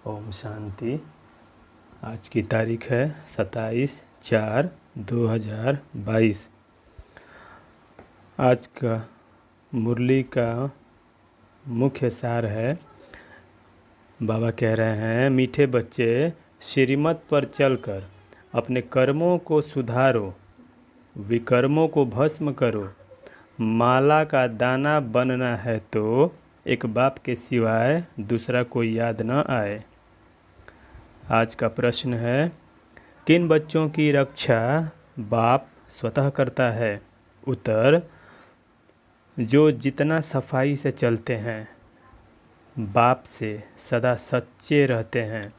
ओम शांति। आज की तारीख है 27/4/2022। आज का मुरली का मुख्य सार है, बाबा कह रहे हैं, मीठे बच्चे श्रीमत पर चलकर अपने कर्मों को सुधारो, विकर्मों को भस्म करो। माला का दाना बनना है तो एक बाप के सिवाय दूसरा कोई याद न आए। आज का प्रश्न है, किन बच्चों की रक्षा बाप स्वतः करता है? उत्तर, जो जितना सफाई से चलते हैं, बाप से सदा सच्चे रहते हैं,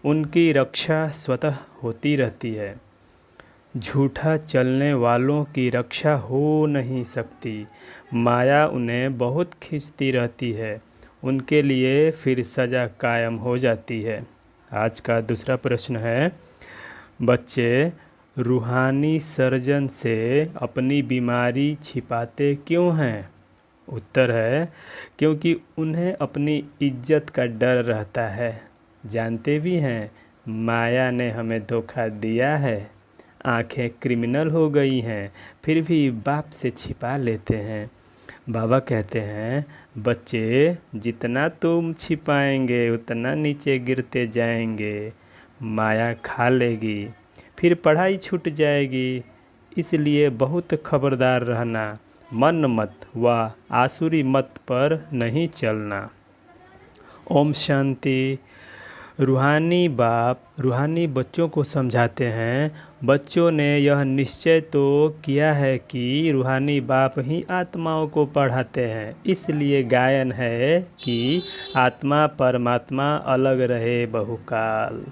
उनकी रक्षा स्वतः होती रहती है। झूठा चलने वालों की रक्षा हो नहीं सकती। माया उन्हें बहुत खींचती रहती है, उनके लिए फिर सजा कायम हो जाती है। आज का दूसरा प्रश्न है, बच्चे रूहानी सर्जन से अपनी बीमारी छिपाते क्यों हैं? उत्तर है, क्योंकि उन्हें अपनी इज्जत का डर रहता है। जानते भी हैं, माया ने हमें धोखा दिया है, आंखें क्रिमिनल हो गई हैं, फिर भी बाप से छिपा लेते हैं। बाबा कहते हैं, बच्चे जितना तुम छिपाएंगे उतना नीचे गिरते जाएंगे। माया खा लेगी, फिर पढ़ाई छूट जाएगी। इसलिए बहुत खबरदार रहना, मन मत व आसुरी मत पर नहीं चलना। ओम शांति। रूहानी बाप रूहानी बच्चों को समझाते हैं, बच्चों ने यह निश्चय तो किया है कि रूहानी बाप ही आत्माओं को पढ़ाते हैं। इसलिए गायन है कि आत्मा परमात्मा अलग रहे बहुकाल।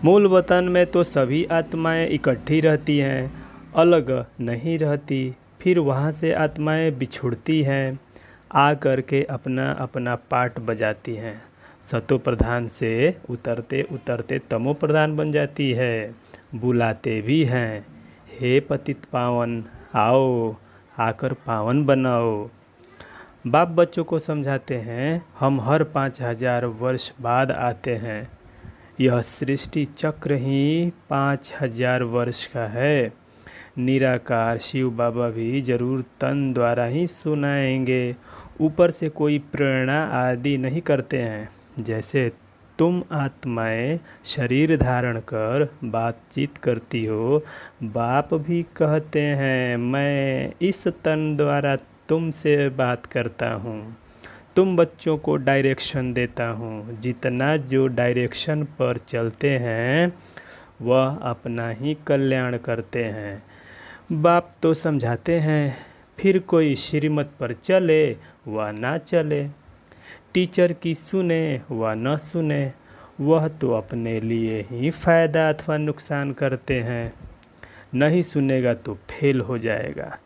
मूल वतन में तो सभी आत्माएं इकट्ठी रहती हैं, अलग नहीं रहती। फिर वहाँ से आत्माएं बिछुड़ती हैं, आ कर के अपना अपना पाठ बजाती हैं। सतो प्रधान से उतरते उतरते तमो प्रधान बन जाती है। बुलाते भी हैं, हे पतित पावन, आओ आकर पावन बनाओ। बाप बच्चों को समझाते हैं, हम हर 5000 वर्ष बाद आते हैं। यह सृष्टि चक्र ही 5000 वर्ष का है। निराकार शिव बाबा भी जरूर तन द्वारा ही सुनाएंगे, ऊपर से कोई प्रेरणा आदि नहीं करते हैं। जैसे तुम आत्माएं शरीर धारण कर बातचीत करती हो, बाप भी कहते हैं, मैं इस तन द्वारा तुमसे बात करता हूँ, तुम बच्चों को डायरेक्शन देता हूँ। जितना जो डायरेक्शन पर चलते हैं वह अपना ही कल्याण करते हैं। बाप तो समझाते हैं, फिर कोई श्रीमत पर चले व ना चले, टीचर की सुने व न सुने, वह तो अपने लिए ही फ़ायदा अथवा नुकसान करते हैं। नहीं सुनेगा तो फेल हो जाएगा।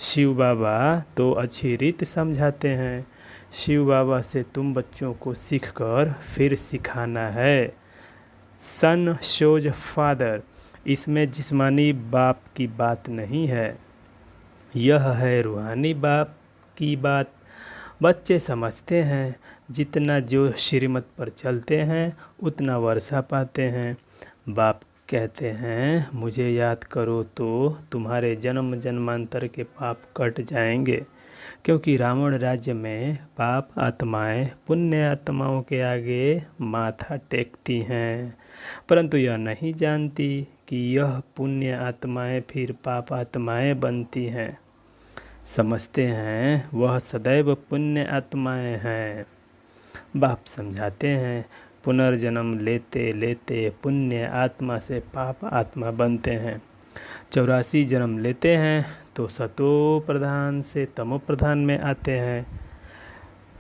शिव बाबा तो अच्छी रीत समझाते हैं। शिव बाबा से तुम बच्चों को सीखकर फिर सिखाना है। सन शोज फादर, इसमें जिस्मानी बाप की बात नहीं है, यह है रूहानी बाप की बात। बच्चे समझते हैं, जितना जो श्रीमत पर चलते हैं उतना वर्षा पाते हैं। बाप कहते हैं, मुझे याद करो तो तुम्हारे जन्म जन्मांतर के पाप कट जाएंगे। क्योंकि रावण राज्य में पाप आत्माएं पुण्य आत्माओं के आगे माथा टेकती हैं, परंतु यह नहीं जानती कि यह पुण्य आत्माएं फिर पाप आत्माएं बनती हैं। समझते हैं वह सदैव पुण्य आत्माएं हैं। बाप समझाते हैं, पुनर्जन्म लेते लेते पुण्य आत्मा से पाप आत्मा बनते हैं। 84 जन्म लेते हैं तो सतो प्रधान से तमो प्रधान में आते हैं।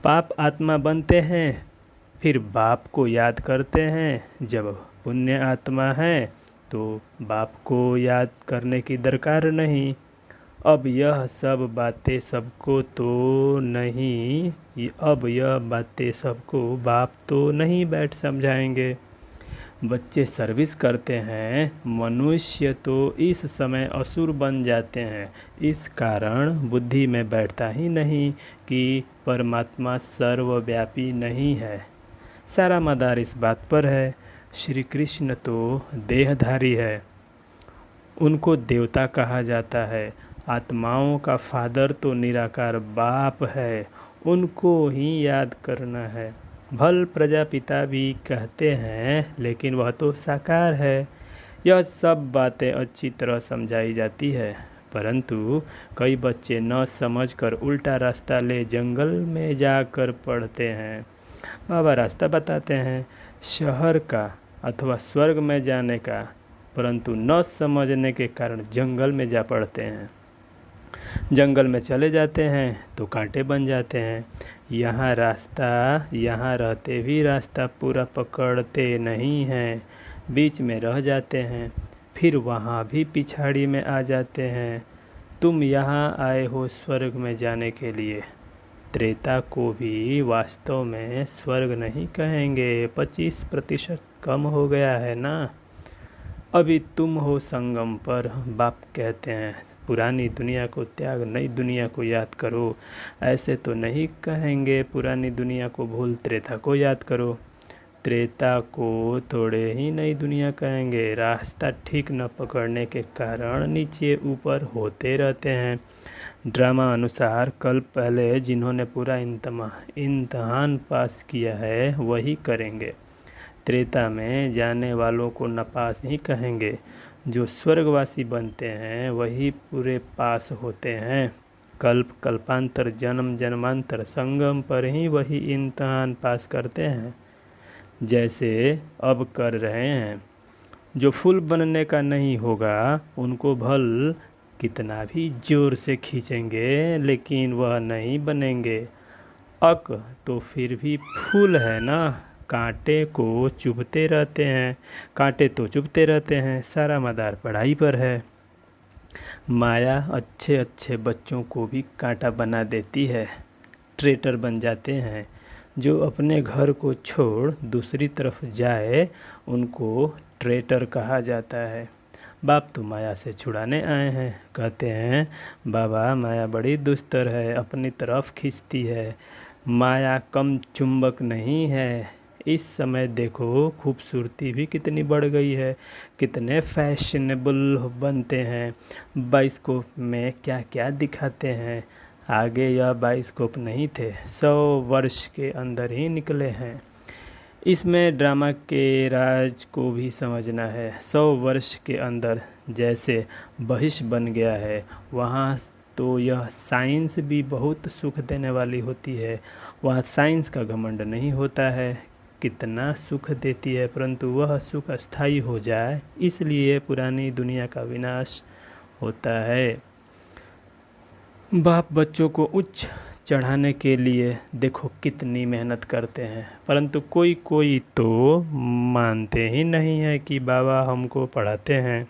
पाप आत्मा बनते हैं, फिर बाप को याद करते हैं। जब पुण्य आत्मा है तो बाप को याद करने की दरकार नहीं। अब यह सब बातें सबको तो नहीं, अब यह बातें सबको बाप तो नहीं बैठ समझाएंगे। बच्चे सर्विस करते हैं, मनुष्य तो इस समय असुर बन जाते हैं। इस कारण बुद्धि में बैठता ही नहीं कि परमात्मा सर्वव्यापी नहीं है। सारा मदार इस बात पर है। श्री कृष्ण तो देहधारी है, उनको देवता कहा जाता है। आत्माओं का फादर तो निराकार बाप है, उनको ही याद करना है। भल प्रजापिता भी कहते हैं, लेकिन वह तो साकार है। यह सब बातें अच्छी तरह समझाई जाती है, परंतु कई बच्चे न समझकर उल्टा रास्ता ले जंगल में जाकर पढ़ते हैं। बाबा रास्ता बताते हैं शहर का अथवा स्वर्ग में जाने का, परंतु न समझने के कारण जंगल में जा पड़ते हैं। जंगल में चले जाते हैं तो कांटे बन जाते हैं। यहाँ रहते भी रास्ता पूरा पकड़ते नहीं हैं, बीच में रह जाते हैं, फिर वहाँ भी पिछाड़ी में आ जाते हैं। तुम यहाँ आए हो स्वर्ग में जाने के लिए। त्रेता को भी वास्तव में स्वर्ग नहीं कहेंगे, 25% कम हो गया है ना। अभी तुम हो संगम पर। बाप कहते हैं पुरानी दुनिया को त्याग, नई दुनिया को याद करो। ऐसे तो नहीं कहेंगे पुरानी दुनिया को भूल, त्रेता को याद करो। त्रेता को थोड़े ही नई दुनिया कहेंगे। रास्ता ठीक न पकड़ने के कारण नीचे ऊपर होते रहते हैं। ड्रामा अनुसार कल पहले जिन्होंने पूरा इम्तहान पास किया है वही करेंगे। त्रेता में जाने वालों को नपास ही कहेंगे। जो स्वर्गवासी बनते हैं वही पूरे पास होते हैं। कल्प कल्पांतर जन्म जन्मांतर संगम पर ही वही इम्तहान पास करते हैं, जैसे अब कर रहे हैं। जो फूल बनने का नहीं होगा उनको भल कितना भी जोर से खींचेंगे, लेकिन वह नहीं बनेंगे। अक तो फिर भी फूल है ना, कांटे को चुभते रहते हैं। कांटे तो चुभते रहते हैं। सारा मदार पढ़ाई पर है। माया अच्छे अच्छे बच्चों को भी कांटा बना देती है, ट्रेटर बन जाते हैं। जो अपने घर को छोड़ दूसरी तरफ जाए उनको ट्रेटर कहा जाता है। बाप तो माया से छुड़ाने आए हैं। कहते हैं बाबा माया बड़ी दुस्तर है, अपनी तरफ खींचती है। माया कम चुंबक नहीं है। इस समय देखो खूबसूरती भी कितनी बढ़ गई है, कितने फैशनेबल बनते हैं। बाइस्कोप में क्या क्या दिखाते हैं। आगे यह बाइस्कोप नहीं थे, 100 वर्ष के अंदर ही निकले हैं। इसमें ड्रामा के राज को भी समझना है। 100 वर्ष के अंदर जैसे बहिष बन गया है, वहाँ तो यह साइंस भी बहुत सुख देने वाली होती है। वहाँ साइंस का घमंड नहीं होता है, कितना सुख देती है, परंतु वह सुख अस्थायी हो जाए इसलिए पुरानी दुनिया का विनाश होता है। बाप बच्चों को उच्च चढ़ाने के लिए देखो कितनी मेहनत करते हैं, परंतु कोई कोई तो मानते ही नहीं है कि बाबा हमको पढ़ाते हैं।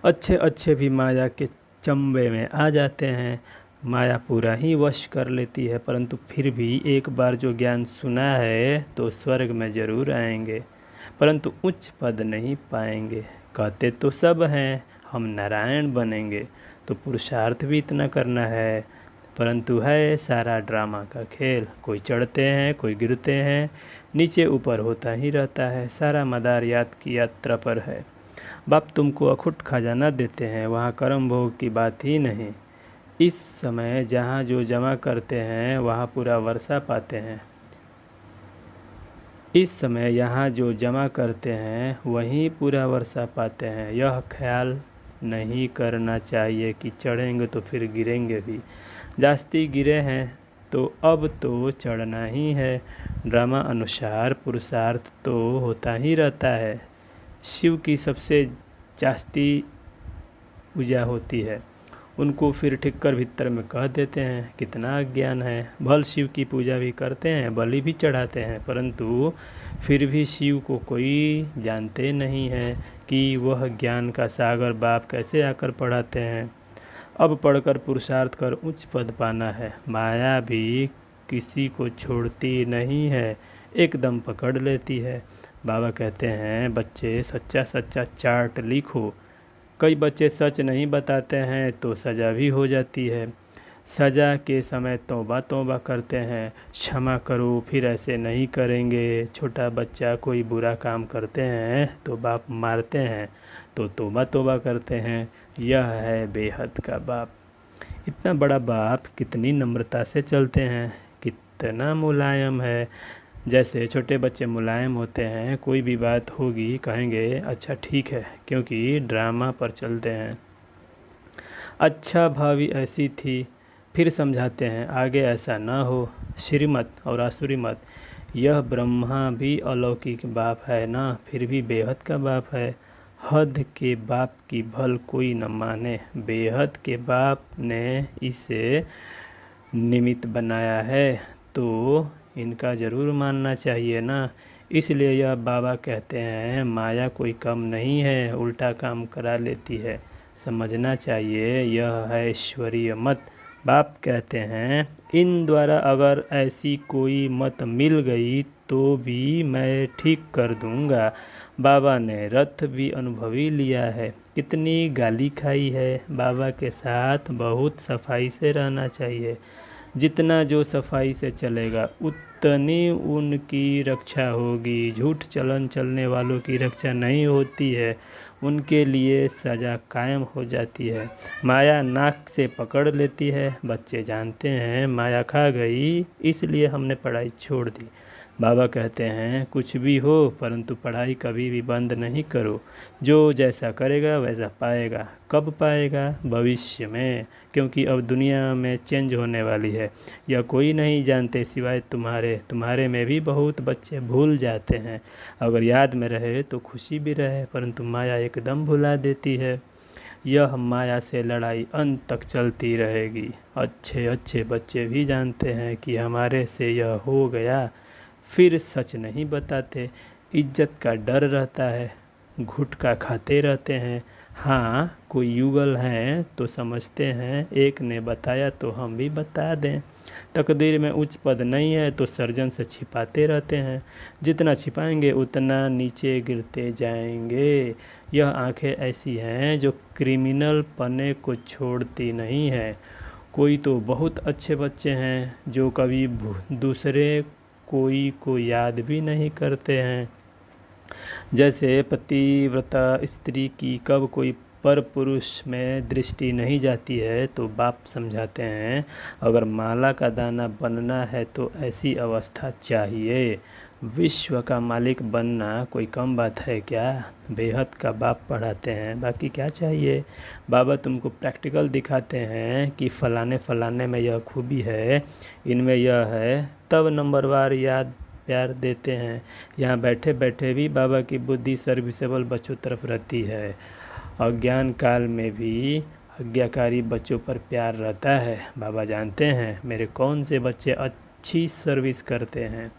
अच्छे अच्छे भी माया के चंबे में आ जाते हैं। माया पूरा ही वश कर लेती है, परंतु फिर भी एक बार जो ज्ञान सुना है तो स्वर्ग में ज़रूर आएंगे, परंतु उच्च पद नहीं पाएंगे। कहते तो सब हैं हम नारायण बनेंगे, तो पुरुषार्थ भी इतना करना है, परंतु है सारा ड्रामा का खेल। कोई चढ़ते हैं, कोई गिरते हैं, नीचे ऊपर होता ही रहता है। सारा मदार याद की यात्रा पर है। बाप तुमको अखुट खजाना देते हैं, वहाँ कर्म भोग की बात ही नहीं। इस समय जहाँ जो जमा करते हैं वहाँ पूरा वर्षा पाते हैं। इस समय यहाँ जो जमा करते हैं वहीं पूरा वर्षा पाते हैं। यह ख्याल नहीं करना चाहिए कि चढ़ेंगे तो फिर गिरेंगे भी। जास्ती गिरे हैं तो अब तो चढ़ना ही है। ड्रामा अनुसार पुरुषार्थ तो होता ही रहता है। शिव की सबसे जास्ती पूजा होती है। उनको फिर ठीक कर भीतर में कह देते हैं कितना ज्ञान है। भल शिव की पूजा भी करते हैं, बलि भी चढ़ाते हैं, परंतु फिर भी शिव को कोई जानते नहीं है कि वह ज्ञान का सागर बाप कैसे आकर पढ़ाते हैं। अब पढ़कर पुरुषार्थ कर उच्च पद पाना है। माया भी किसी को छोड़ती नहीं है, एकदम पकड़ लेती है। बाबा कहते हैं बच्चे सच्चा सच्चा चार्ट लिखो। कई बच्चे सच नहीं बताते हैं तो सज़ा भी हो जाती है। सज़ा के समय तौबा तौबा करते हैं, क्षमा करो फिर ऐसे नहीं करेंगे। छोटा बच्चा कोई बुरा काम करते हैं तो बाप मारते हैं तो तौबा तौबा करते हैं। यह है बेहद का बाप। इतना बड़ा बाप कितनी नम्रता से चलते हैं, कितना मुलायम है। जैसे छोटे बच्चे मुलायम होते हैं, कोई भी बात होगी कहेंगे अच्छा ठीक है, क्योंकि ड्रामा पर चलते हैं। अच्छा भावी ऐसी थी, फिर समझाते हैं आगे ऐसा ना हो। श्रीमत और आसुरी मत, यह ब्रह्मा भी अलौकिक बाप है ना, फिर भी बेहद का बाप है। हद के बाप की भल कोई न माने, बेहद के बाप ने इसे निमित्त बनाया है तो इनका ज़रूर मानना चाहिए ना। इसलिए यह बाबा कहते हैं माया कोई कम नहीं है, उल्टा काम करा लेती है, समझना चाहिए। यह है ईश्वरीय मत। बाप कहते हैं इन द्वारा अगर ऐसी कोई मत मिल गई तो भी मैं ठीक कर दूंगा। बाबा ने रथ भी अनुभवी लिया है, कितनी गाली खाई है। बाबा के साथ बहुत सफाई से रहना चाहिए। जितना जो सफाई से चलेगा उतनी उनकी रक्षा होगी। झूठ चलन चलने वालों की रक्षा नहीं होती है, उनके लिए सज़ा कायम हो जाती है। माया नाक से पकड़ लेती है। बच्चे जानते हैं माया खा गई, इसलिए हमने पढ़ाई छोड़ दी। बाबा कहते हैं कुछ भी हो परंतु पढ़ाई कभी भी बंद नहीं करो। जो जैसा करेगा वैसा पाएगा। कब पाएगा? भविष्य में, क्योंकि अब दुनिया में चेंज होने वाली है। यह कोई नहीं जानते सिवाय तुम्हारे में भी बहुत बच्चे भूल जाते हैं। अगर याद में रहे तो खुशी भी रहे, परंतु माया एकदम भुला देती है। यह माया से लड़ाई अंत तक चलती रहेगी। अच्छे अच्छे बच्चे भी जानते हैं कि हमारे से यह हो गया, फिर सच नहीं बताते। इज्जत का डर रहता है, घुटका खाते रहते हैं। हाँ, कोई युगल हैं तो समझते हैं एक ने बताया तो हम भी बता दें। तकदीर में उच्च पद नहीं है तो सर्जन से छिपाते रहते हैं। जितना छिपाएंगे उतना नीचे गिरते जाएंगे। यह आंखें ऐसी हैं जो क्रिमिनल पने को छोड़ती नहीं है। कोई तो बहुत अच्छे बच्चे हैं जो कभी दूसरे कोई को याद भी नहीं करते हैं। जैसे पतिव्रता स्त्री की कब कोई पर पुरुष में दृष्टि नहीं जाती है तो बाप समझाते हैं अगर माला का दाना बनना है तो ऐसी अवस्था चाहिए। विश्व का मालिक बनना कोई कम बात है क्या? बेहद का बाप पढ़ाते हैं, बाकी क्या चाहिए। बाबा तुमको प्रैक्टिकल दिखाते हैं कि फलाने फलाने में यह खूबी है, इनमें यह है, तब नंबरवार याद प्यार देते हैं। यहाँ बैठे बैठे भी बाबा की बुद्धि सर्विसेबल बच्चों तरफ रहती है। अज्ञान काल में भी आज्ञाकारी बच्चों पर प्यार रहता है। बाबा जानते हैं मेरे कौन से बच्चे अच्छी सर्विस करते हैं।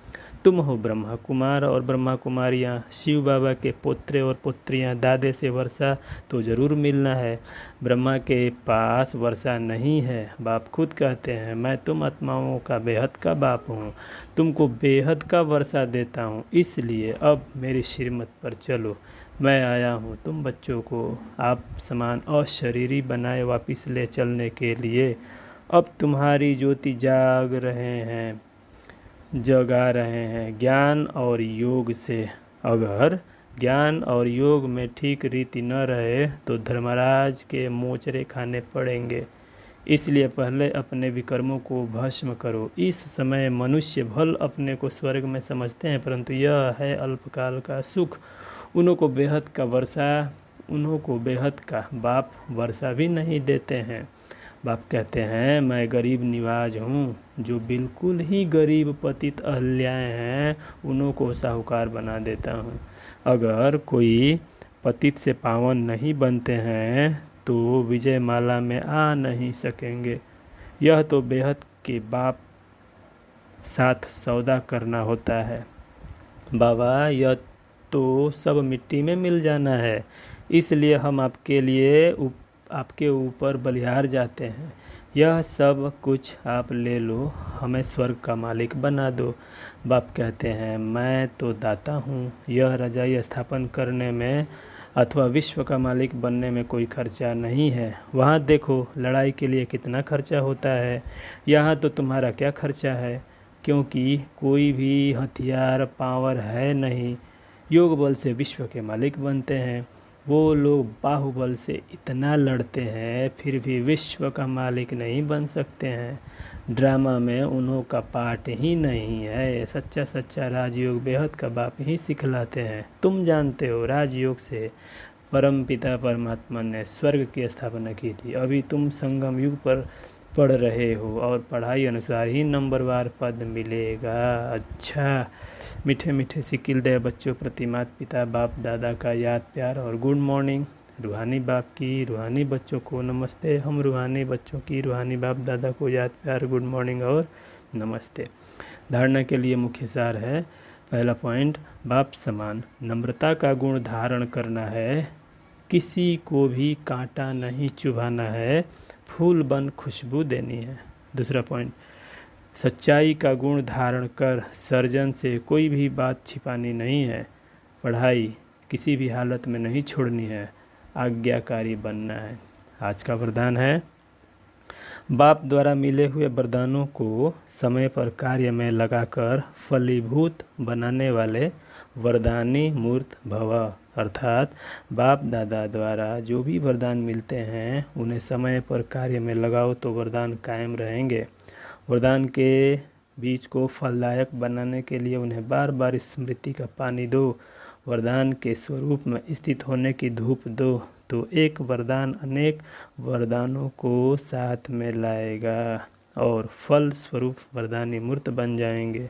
तुम हो ब्रह्मा कुमार और ब्रह्मा कुमारियाँ, शिव बाबा के पोत्रे और पुत्रियाँ। दादे से वर्षा तो ज़रूर मिलना है। ब्रह्मा के पास वर्षा नहीं है। बाप खुद कहते हैं मैं तुम आत्माओं का बेहद का बाप हूँ, तुमको बेहद का वर्षा देता हूँ। इसलिए अब मेरी श्रीमत पर चलो। मैं आया हूँ तुम बच्चों को आप समान अशरीरी बनाए वापस ले चलने के लिए। अब तुम्हारी ज्योति जगा रहे हैं ज्ञान और योग से। अगर ज्ञान और योग में ठीक रीति न रहे तो धर्मराज के मोचरे खाने पड़ेंगे। इसलिए पहले अपने विकर्मों को भस्म करो। इस समय मनुष्य भल अपने को स्वर्ग में समझते हैं, परंतु यह है अल्पकाल का सुख। उनको बेहद का बाप वर्षा भी नहीं देते हैं। बाप कहते हैं मैं गरीब निवाज हूँ। जो बिल्कुल ही गरीब पतित अहल्याएँ हैं उन्हों को साहूकार बना देता हूँ। अगर कोई पतित से पावन नहीं बनते हैं तो विजय माला में आ नहीं सकेंगे। यह तो बेहद के बाप साथ सौदा करना होता है। बाबा यह तो सब मिट्टी में मिल जाना है, इसलिए हम आपके ऊपर बलिहार जाते हैं। यह सब कुछ आप ले लो, हमें स्वर्ग का मालिक बना दो। बाप कहते हैं मैं तो दाता हूँ। यह रजाई स्थापन करने में अथवा विश्व का मालिक बनने में कोई खर्चा नहीं है। वहाँ देखो लड़ाई के लिए कितना खर्चा होता है, यहाँ तो तुम्हारा क्या खर्चा है, क्योंकि कोई भी हथियार पावर है नहीं। योग बल से विश्व के मालिक बनते हैं। वो लोग बाहुबल से इतना लड़ते हैं फिर भी विश्व का मालिक नहीं बन सकते हैं। ड्रामा में उन्हों का पार्ट ही नहीं है। सच्चा सच्चा राजयोग बेहद का बाप ही सिखलाते हैं। तुम जानते हो राजयोग से परमपिता परमात्मा ने स्वर्ग की स्थापना की थी। अभी तुम संगम युग पर पढ़ रहे हो और पढ़ाई अनुसार ही नंबरवार पद मिलेगा। अच्छा, मीठे मीठे सिकिल दे बच्चों प्रति माता पिता बाप दादा का याद प्यार और गुड मॉर्निंग। रूहानी बाप की रूहानी बच्चों को नमस्ते। हम रूहानी बच्चों की रूहानी बाप दादा को याद प्यार गुड मॉर्निंग और नमस्ते। धारणा के लिए मुख्य सार है। पहला पॉइंट, बाप समान नम्रता का गुण धारण करना है। किसी को भी कांटा नहीं चुभाना है, फूल बन खुशबू देनी है। दूसरा पॉइंट, सच्चाई का गुण धारण कर सर्जन से कोई भी बात छिपानी नहीं है। पढ़ाई किसी भी हालत में नहीं छोड़नी है, आज्ञाकारी बनना है। आज का वरदान है, बाप द्वारा मिले हुए वरदानों को समय पर कार्य में लगाकर फलीभूत बनाने वाले वरदानी मूर्त भव। अर्थात बाप दादा द्वारा जो भी वरदान मिलते हैं उन्हें समय पर कार्य में लगाओ तो वरदान कायम रहेंगे। वरदान के बीज को फलदायक बनाने के लिए उन्हें बार बार स्मृति का पानी दो। वरदान के स्वरूप में स्थित होने की धूप दो तो एक वरदान अनेक वरदानों को साथ में लाएगा और फल स्वरूप वरदानी मूर्त बन जाएंगे।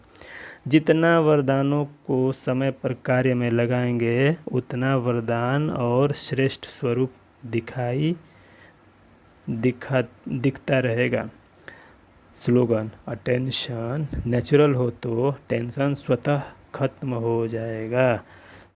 जितना वरदानों को समय पर कार्य में लगाएंगे उतना वरदान और श्रेष्ठ स्वरूप दिखता रहेगा। स्लोगन, अटेंशन नेचुरल हो तो टेंशन स्वतः खत्म हो जाएगा।